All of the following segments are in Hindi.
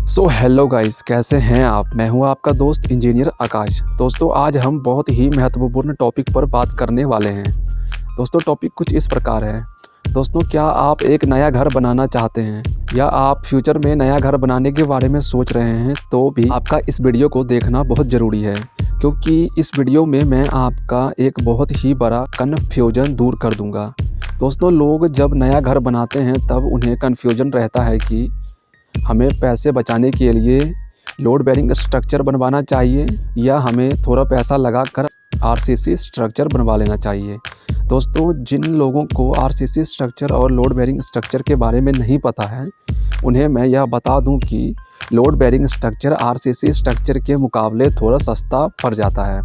हेलो गाइस, कैसे हैं आप। मैं हूं आपका दोस्त इंजीनियर आकाश। दोस्तों आज हम बहुत ही महत्वपूर्ण टॉपिक पर बात करने वाले हैं। दोस्तों टॉपिक कुछ इस प्रकार है। दोस्तों क्या आप एक नया घर बनाना चाहते हैं या आप फ्यूचर में नया घर बनाने के बारे में सोच रहे हैं, तो भी आपका इस वीडियो को देखना बहुत ज़रूरी है, क्योंकि इस वीडियो में मैं आपका एक बहुत ही बड़ा कन्फ्यूजन दूर कर दूंगा। दोस्तों लोग जब नया घर बनाते हैं तब उन्हें कन्फ्यूजन रहता है कि हमें पैसे बचाने के लिए लोड बेरिंग स्ट्रक्चर बनवाना चाहिए या हमें थोड़ा पैसा लगाकर आरसीसी स्ट्रक्चर बनवा लेना चाहिए। दोस्तों जिन लोगों को आरसीसी स्ट्रक्चर और लोड बेरिंग स्ट्रक्चर के बारे में नहीं पता है, उन्हें मैं यह बता दूं कि load bearing structure RCC structure के मुकाबले थोड़ा सस्ता पड़ जाता है,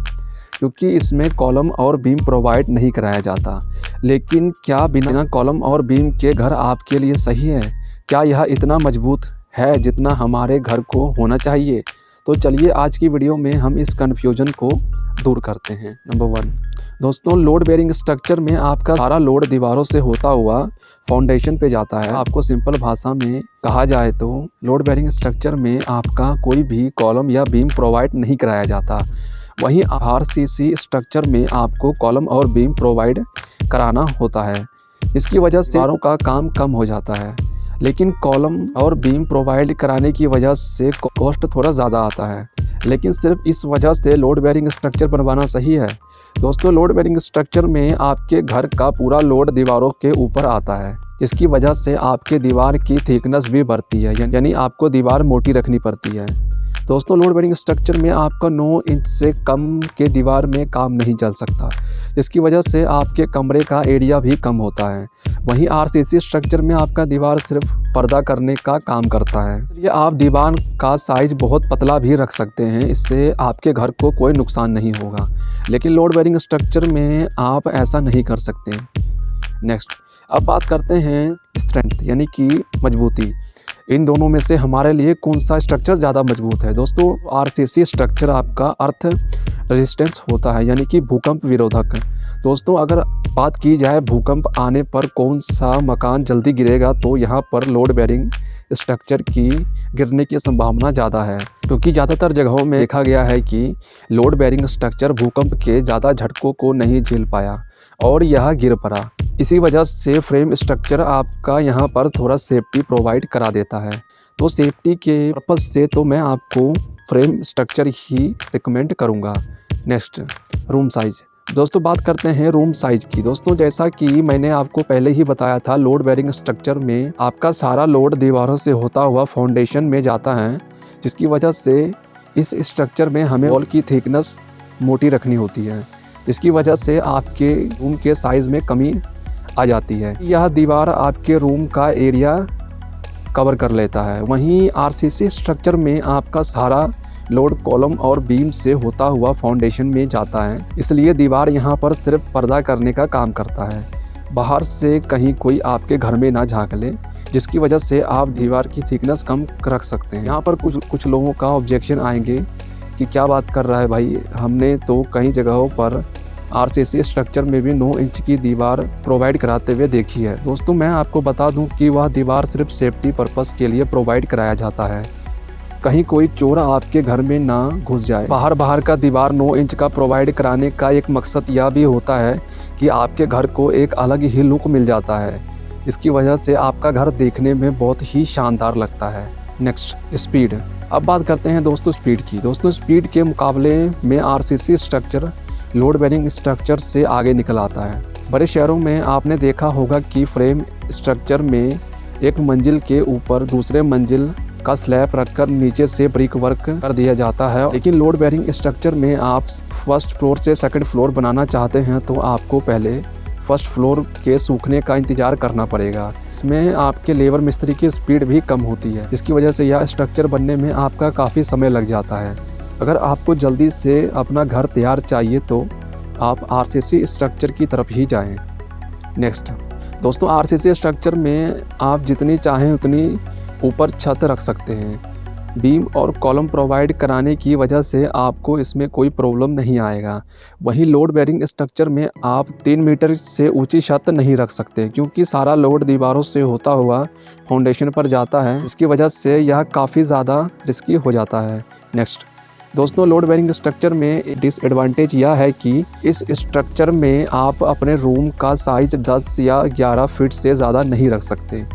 क्योंकि इसमें कॉलम और बीम प्रोवाइड नहीं कराया जाता। लेकिन क्या बिना कॉलम और बीम के घर आपके लिए सही है? क्या यह इतना मजबूत है जितना हमारे घर को होना चाहिए? तो चलिए आज की वीडियो में हम इस कन्फ्यूजन को दूर करते हैं। नंबर 1, दोस्तों लोड बेरिंग स्ट्रक्चर में आपका सारा लोड दीवारों से होता हुआ फाउंडेशन पे जाता है। आपको सिंपल भाषा में कहा जाए तो लोड बेरिंग स्ट्रक्चर में आपका कोई भी कॉलम या बीम प्रोवाइड नहीं कराया जाता। वहीं आरसीसी स्ट्रक्चर में आपको कॉलम और बीम प्रोवाइड कराना होता है। इसकी वजह से दीवारों का काम कम हो जाता है, लेकिन कॉलम और बीम प्रोवाइड कराने की वजह से कॉस्ट थोड़ा ज़्यादा आता है। लेकिन सिर्फ इस वजह से लोड बेरिंग स्ट्रक्चर बनवाना सही है? दोस्तों लोड बेरिंग स्ट्रक्चर में आपके घर का पूरा लोड दीवारों के ऊपर आता है। इसकी वजह से आपके दीवार की थिकनेस भी बढ़ती है, यानी आपको दीवार मोटी रखनी पड़ती है। दोस्तों लोड बेरिंग स्ट्रक्चर में आपका 9 इंच से कम के दीवार में काम नहीं चल सकता, जिसकी वजह से आपके कमरे का एरिया भी कम होता है। वहीं आरसीसी स्ट्रक्चर में आपका दीवार सिर्फ पर्दा करने का काम करता है। ये आप दीवार का साइज बहुत पतला भी रख सकते हैं, इससे आपके घर को कोई नुकसान नहीं होगा। लेकिन लोड बेरिंग स्ट्रक्चर में आप ऐसा नहीं कर सकते। नेक्स्ट, अब बात करते हैं स्ट्रेंथ यानी कि मजबूती। इन दोनों में से हमारे लिए कौन सा स्ट्रक्चर ज़्यादा मजबूत है? दोस्तों आरसीसी स्ट्रक्चर आपका अर्थ रेजिस्टेंस होता है, यानी कि भूकंप विरोधक। दोस्तों अगर बात की जाए भूकंप आने पर कौन सा मकान जल्दी गिरेगा, तो यहाँ पर लोड बेरिंग स्ट्रक्चर की गिरने की संभावना ज़्यादा है, क्योंकि ज़्यादातर जगहों में देखा गया है कि लोड बेरिंग स्ट्रक्चर भूकंप के ज़्यादा झटकों को नहीं झेल पाया और यह गिर पड़ा। इसी वजह से फ्रेम स्ट्रक्चर आपका यहाँ पर थोड़ा सेफ्टी प्रोवाइड करा देता है। तो सेफ्टी के पर्पज़ से तो मैं आपको फ्रेम स्ट्रक्चर ही रिकमेंड करूँगा। Next, room size. दोस्तों बात करते हैं रूम साइज की। दोस्तों जैसा कि मैंने आपको पहले ही बताया था, लोड बेरिंग स्ट्रक्चर में आपका सारा लोड दीवारों से होता हुआ फाउंडेशन में जाता है, जिसकी वजह से इस स्ट्रक्चर में हमें वॉल की थिकनेस मोटी रखनी होती है। इसकी वजह से आपके रूम के साइज में कमी आ जाती है। यह दीवार आपके रूम का एरिया कवर कर लेता है। वहीं आरसीसी स्ट्रक्चर में आपका सारा लोड कॉलम और बीम से होता हुआ फाउंडेशन में जाता है, इसलिए दीवार यहाँ पर सिर्फ पर्दा करने का काम करता है। बाहर से कहीं कोई आपके घर में ना झांक ले, जिसकी वजह से आप दीवार की थिकनेस कम रख सकते हैं। यहाँ पर कुछ लोगों का ऑब्जेक्शन आएंगे कि क्या बात कर रहा है भाई, हमने तो कई जगहों पर आरसीसी स्ट्रक्चर में भी 9 इंच की दीवार प्रोवाइड कराते हुए देखी है। दोस्तों मैं आपको बता दूं कि वह दीवार सिर्फ सेफ्टी पर्पस के लिए प्रोवाइड कराया जाता है, कहीं कोई चोर आपके घर में ना घुस जाए। बाहर का दीवार 9 इंच का प्रोवाइड कराने का एक मकसद यह भी होता है कि आपके घर को एक अलग ही लुक मिल जाता है। इसकी वजह से आपका घर देखने में बहुत ही शानदार लगता है। Next, speed. अब बात करते हैं दोस्तों स्पीड की। दोस्तों स्पीड के मुकाबले में RCC structure load bearing structure से आगे निकल आता है। बड़े शहरों में आपने देखा होगा कि फ्रेम स्ट्रक्चर में एक मंजिल के ऊपर दूसरे मंजिल का स्लैब रखकर नीचे से ब्रिक वर्क कर दिया जाता है। लेकिन लोड बेरिंग स्ट्रक्चर में आप फर्स्ट फ्लोर से सेकंड फ्लोर बनाना चाहते हैं, तो आपको पहले फर्स्ट फ्लोर के सूखने का इंतजार करना पड़ेगा। इसमें आपके लेबर मिस्त्री की स्पीड भी कम होती है, जिसकी वजह से यह स्ट्रक्चर बनने में आपका काफ़ी समय लग जाता है। अगर आपको जल्दी से अपना घर तैयार चाहिए तो आप आरसीसी स्ट्रक्चर की तरफ ही जाएं। नेक्स्ट, दोस्तों आरसीसी स्ट्रक्चर में आप जितनी चाहें उतनी ऊपर छत रख सकते हैं। बीम और कॉलम प्रोवाइड कराने की वजह से आपको इसमें कोई प्रॉब्लम नहीं आएगा। वहीं लोड बेयरिंग स्ट्रक्चर में आप 3 मीटर से ऊंची छत नहीं रख सकते, क्योंकि सारा लोड दीवारों से होता हुआ फाउंडेशन पर जाता है। इसकी वजह से यह काफ़ी ज़्यादा रिस्की हो जाता है। नेक्स्ट दोस्तों, लोड बेयरिंग स्ट्रक्चर में डिसएडवांटेज यह है कि इस स्ट्रक्चर में आप अपने रूम का साइज 10 या 11 फीट से ज़्यादा नहीं रख सकते,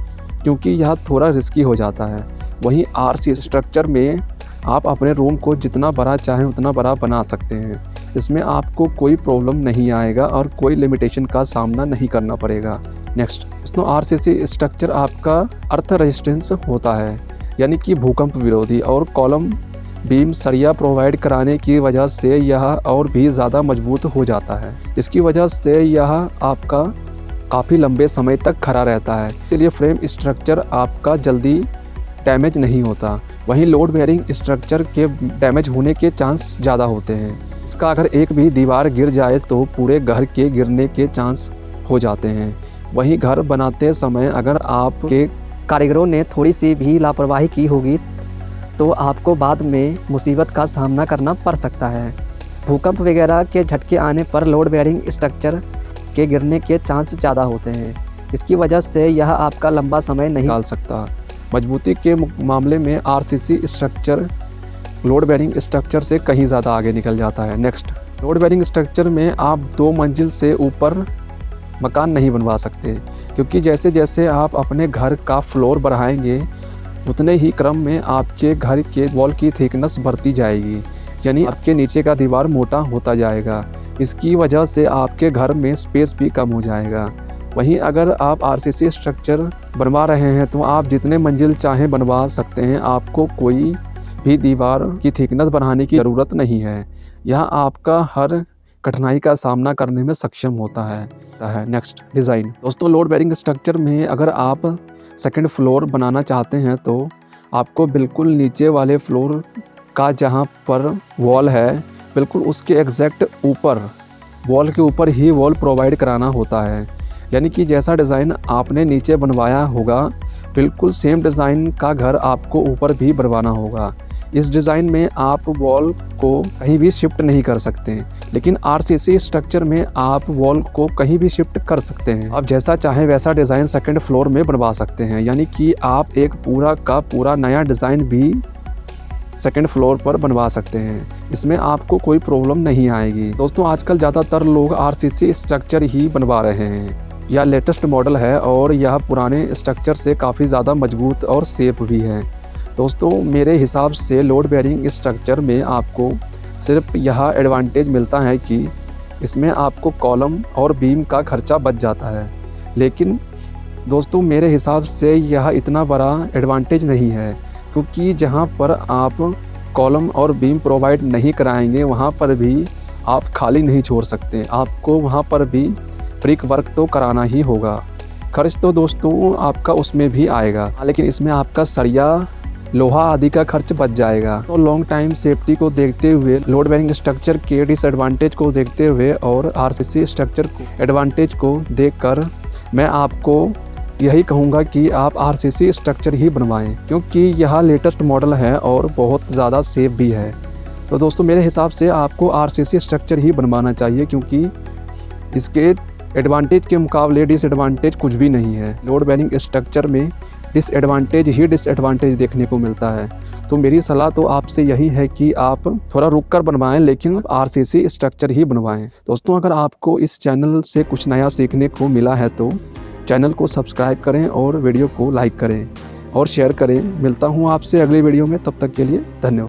क्योंकि यह थोड़ा रिस्की हो जाता है। वहीं आरसी स्ट्रक्चर में आप अपने रूम को जितना बड़ा चाहें उतना बड़ा बना सकते हैं। इसमें आपको कोई प्रॉब्लम नहीं आएगा और कोई लिमिटेशन का सामना नहीं करना पड़ेगा। नेक्स्ट दोस्तों, आरसीसी स्ट्रक्चर आपका अर्थ रेजिस्टेंस होता है, यानी कि भूकंप विरोधी, और कॉलम बीम सरिया प्रोवाइड कराने की वजह से यह और भी ज़्यादा मजबूत हो जाता है। इसकी वजह से यह आपका काफ़ी लंबे समय तक खड़ा रहता है, इसीलिए फ्रेम स्ट्रक्चर आपका जल्दी डैमेज नहीं होता। वहीं लोड बेयरिंग स्ट्रक्चर के डैमेज होने के चांस ज़्यादा होते हैं। इसका अगर एक भी दीवार गिर जाए तो पूरे घर के गिरने के चांस हो जाते हैं। वहीं घर बनाते समय अगर आपके कारीगरों ने थोड़ी सी भी लापरवाही की होगी तो आपको बाद में मुसीबत का सामना करना पड़ सकता है। भूकंप वगैरह के झटके आने पर लोड बेयरिंग स्ट्रक्चर के गिरने के चांस ज़्यादा होते हैं। इसकी वजह से यह आपका लंबा समय नहीं निकाल सकता। मजबूती के मामले में RCC structure load bearing structure से कहीं ज़्यादा आगे निकल जाता है। नेक्स्ट, लोड बेयरिंग स्ट्रक्चर में आप 2 मंजिल से ऊपर मकान नहीं बनवा सकते, क्योंकि जैसे जैसे आप अपने घर का फ्लोर बढ़ाएंगे उतने ही क्रम में आपके घर के वॉल की थिकनेस बढ़ती जाएगी, यानी आपके नीचे का दीवार मोटा होता जाएगा। इसकी वजह से आपके घर में स्पेस भी कम हो जाएगा। वहीं अगर आप आरसीसी स्ट्रक्चर बनवा रहे हैं तो आप जितने मंजिल चाहें बनवा सकते हैं, आपको कोई भी दीवार की थिकनेस बढ़ाने की ज़रूरत नहीं है। यह आपका हर कठिनाई का सामना करने में सक्षम होता है। नेक्स्ट, डिज़ाइन दोस्तों, लोड बेयरिंग स्ट्रक्चर में अगर आप सेकंड फ्लोर बनाना चाहते हैं तो आपको बिल्कुल नीचे वाले फ्लोर का जहां पर वॉल है बिल्कुल उसके एग्जैक्ट ऊपर वॉल के ऊपर ही वॉल प्रोवाइड कराना होता है। यानी कि जैसा डिज़ाइन आपने नीचे बनवाया होगा बिल्कुल सेम डिज़ाइन का घर आपको ऊपर भी बनवाना होगा। इस डिज़ाइन में आप वॉल को कहीं भी शिफ्ट नहीं कर सकते, लेकिन आरसीसी स्ट्रक्चर में आप वॉल को कहीं भी शिफ्ट कर सकते हैं। आप जैसा चाहें वैसा डिज़ाइन सेकंड फ्लोर में बनवा सकते हैं, यानी कि आप एक पूरा का पूरा नया डिज़ाइन भी सेकंड फ्लोर पर बनवा सकते हैं। इसमें आपको कोई प्रॉब्लम नहीं आएगी। दोस्तों, आजकल ज़्यादातर लोग आरसीसी स्ट्रक्चर ही बनवा रहे हैं। यह लेटेस्ट मॉडल है और यह पुराने स्ट्रक्चर से काफ़ी ज़्यादा मजबूत और सेफ भी है। दोस्तों, मेरे हिसाब से लोड बेयरिंग स्ट्रक्चर में आपको सिर्फ यह एडवांटेज मिलता है कि इसमें आपको कॉलम और बीम का खर्चा बच जाता है, लेकिन दोस्तों मेरे हिसाब से यह इतना बड़ा एडवांटेज नहीं है, क्योंकि जहां पर आप कॉलम और बीम प्रोवाइड नहीं कराएंगे वहां पर भी आप खाली नहीं छोड़ सकते। आपको वहां पर भी ब्रिक वर्क तो कराना ही होगा। खर्च तो दोस्तों आपका उसमें भी आएगा, लेकिन इसमें आपका सरिया लोहा आदि का खर्च बच जाएगा। तो लॉन्ग टाइम सेफ्टी को देखते हुए, लोड बेयरिंग स्ट्रक्चर के डिसएडवांटेज को देखते हुए और आरसीसी स्ट्रक्चर को एडवांटेज को देखकर मैं आपको यही कहूँगा कि आप आरसीसी स्ट्रक्चर ही बनवाएं, क्योंकि यह लेटेस्ट मॉडल है और बहुत ज़्यादा सेफ भी है। तो दोस्तों मेरे हिसाब से आपको आरसीसी स्ट्रक्चर ही बनवाना चाहिए, क्योंकि इसके एडवांटेज के मुकाबले डिसएडवांटेज कुछ भी नहीं है। लोड बेयरिंग स्ट्रक्चर में डिसएडवांटेज ही डिसएडवांटेज देखने को मिलता है। तो मेरी सलाह तो आपसे यही है कि आप थोड़ा रुक कर बनवाएं, लेकिन आरसीसी स्ट्रक्चर ही बनवाएं। दोस्तों, अगर आपको इस चैनल से कुछ नया सीखने को मिला है तो चैनल को सब्सक्राइब करें और वीडियो को लाइक करें और शेयर करें। मिलता हूँ आपसे अगली वीडियो में, तब तक के लिए धन्यवाद।